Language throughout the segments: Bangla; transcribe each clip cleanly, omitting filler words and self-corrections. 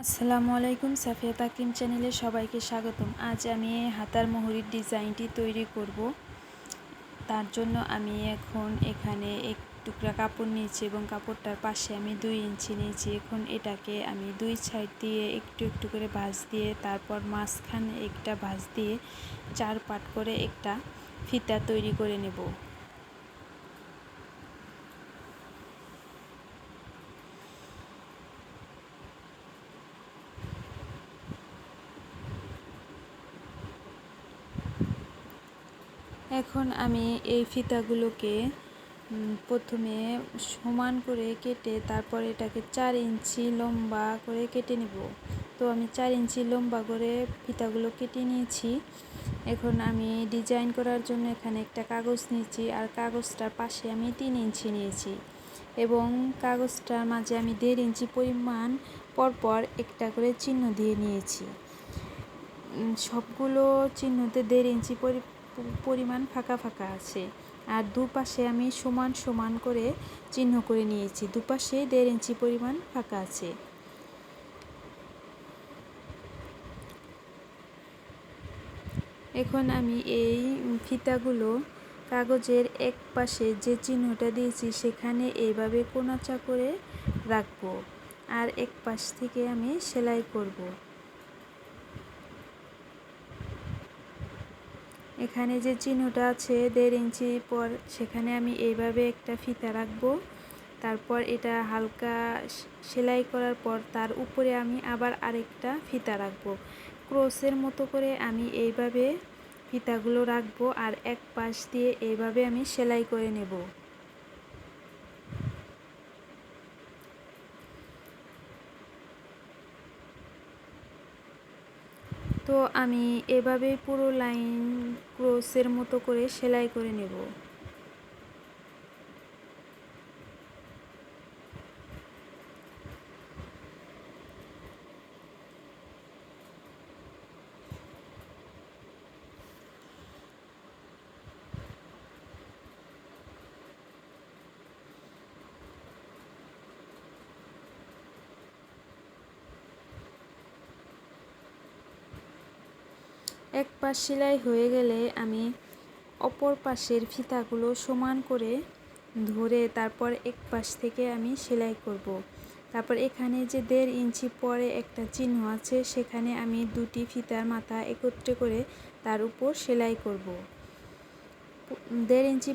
আসসালামু আলাইকুম, সাফিয়া তাকরিম চ্যানেলে সবাইকে স্বাগতম। আজ আমি হাতার মোহরির ডিজাইনটি তৈরি করব। তার জন্য আমি এখন এখানে এক টুকরা কাপড় নিয়েছি এবং কাপড়টার পাশে আমি 2 ইঞ্চি নিয়েছি। এখন এটাকে আমি 2 সাইড দিয়ে একটু একটু করে ভাঁজ দিয়ে, তারপর মাঝখানে একটা ভাঁজ দিয়ে 4 পাট করে একটা ফিতা তৈরি করে নেব। এখন আমি এই ফিতাগুলোকে প্রথমে সমান করে কেটে তারপর এটাকে 4 ইঞ্চি লম্বা করে কেটে নেব। তো আমি 4 ইঞ্চি লম্বা করে ফিতাগুলো কেটে নিয়েছি। এখন আমি ডিজাইন করার জন্য এখানে একটা কাগজ নিয়েছি, আর কাগজটার পাশে আমি 3 ইঞ্চি নিয়েছি এবং কাগজটার মাঝে আমি 1.5 ইঞ্চি পরিমাণ পরপর একটা করে চিহ্ন দিয়ে নিয়েছি। সবগুলো চিহ্নতে 1.5 ইঞ্চি পরিমাণ ফাঁকা ফাঁকা আছে, আর দুপাশে আমি সমান সমান করে চিহ্ন করে নিয়েছি। দুপাশে 1.5 ইঞ্চি পরিমাণ ফাঁকা আছে। এখন আমি এই ফিতাগুলো কাগজের এক পাশে যে চিহ্নটা দিয়েছি সেখানে এইভাবে কোণাচা করে রাখবো, আর এক পাশ থেকে আমি সেলাই করব। এখানে যে চিহ্নটা আছে 1.5 ইঞ্চি পর, সেখানে আমি এইভাবে একটা ফিতা রাখবো। তারপর এটা হালকা সেলাই করার পর তার উপরে আমি আবার আরেকটা ফিতা রাখবো। ক্রসের মতো করে আমি এইভাবে ফিতাগুলো রাখবো, আর এক পাশ দিয়ে এইভাবে আমি সেলাই করে নেব। তো আমি এভাবে পুরো লাইন ক্রসের মতো করে সেলাই করে নেব। এক পাশ সেলাই হয়ে গেলে আমি অপর পাশের ফিতাগুলো সমান করে ধরে তারপর এক পাশ থেকে আমি সেলাই করব। তারপর এখানে যে 1.5 ইঞ্চি পরে একটা চিহ্ন আছে সেখানে আমি দুটি ফিতার মাথা একত্রে করে তার উপর সেলাই করব। 1.5 ইঞ্চি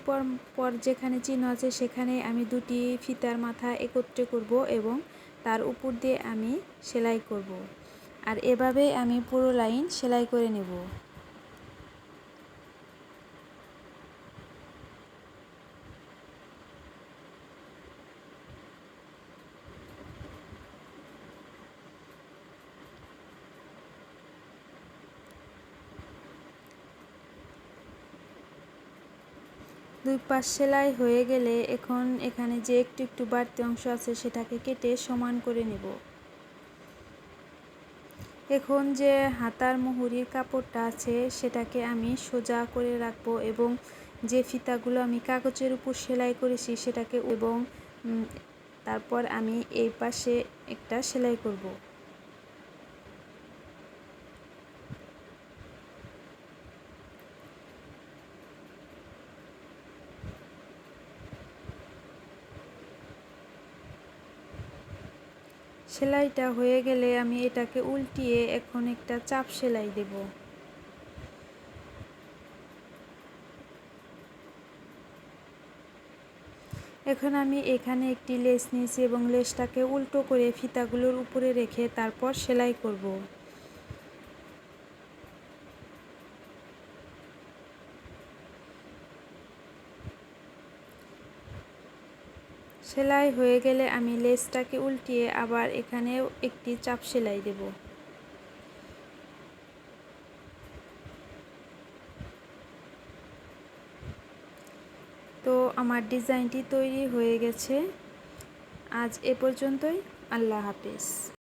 পর যেখানে চিহ্ন আছে সেখানে আমি দুটি ফিতার মাথা একত্রে করব এবং তার উপর দিয়ে আমি সেলাই করব, আর এভাবে আমি পুরো লাইন সেলাই করে নেব। দুই পাশ সেলাই হয়ে গেলে এখন এখানে যে একটু একটু বাড়তি অংশ আছে সেটাকে কেটে সমান করে নেব। এখন যে হাতার মুহুরির কাপড়টা আছে সেটাকে আমি সোজা করে রাখবো এবং যে ফিতাগুলো আমি কাগজের উপর সেলাই করেছি সেটাকে এবং তারপর আমি এই পাশে একটা সেলাই করব। সেলাইটা হয়ে গেলে আমি এটাকে উল্টিয়ে এখন একটা চাপ সেলাই দেব। এখন আমি এখানে একটি লেস নিয়েছি এবং লেসটাকে উল্টো করে ফিতাগুলোর উপরে রেখে তারপর সেলাই করব। সেলাই হয়ে গেলে আমি লেসটাকে উল্টিয়ে আবার এখানেও একটি চাপ সেলাই দেব। তো আমার ডিজাইনটি তৈরি হয়ে গেছে। আজ এ পর্যন্তই। আল্লাহ হাফেজ।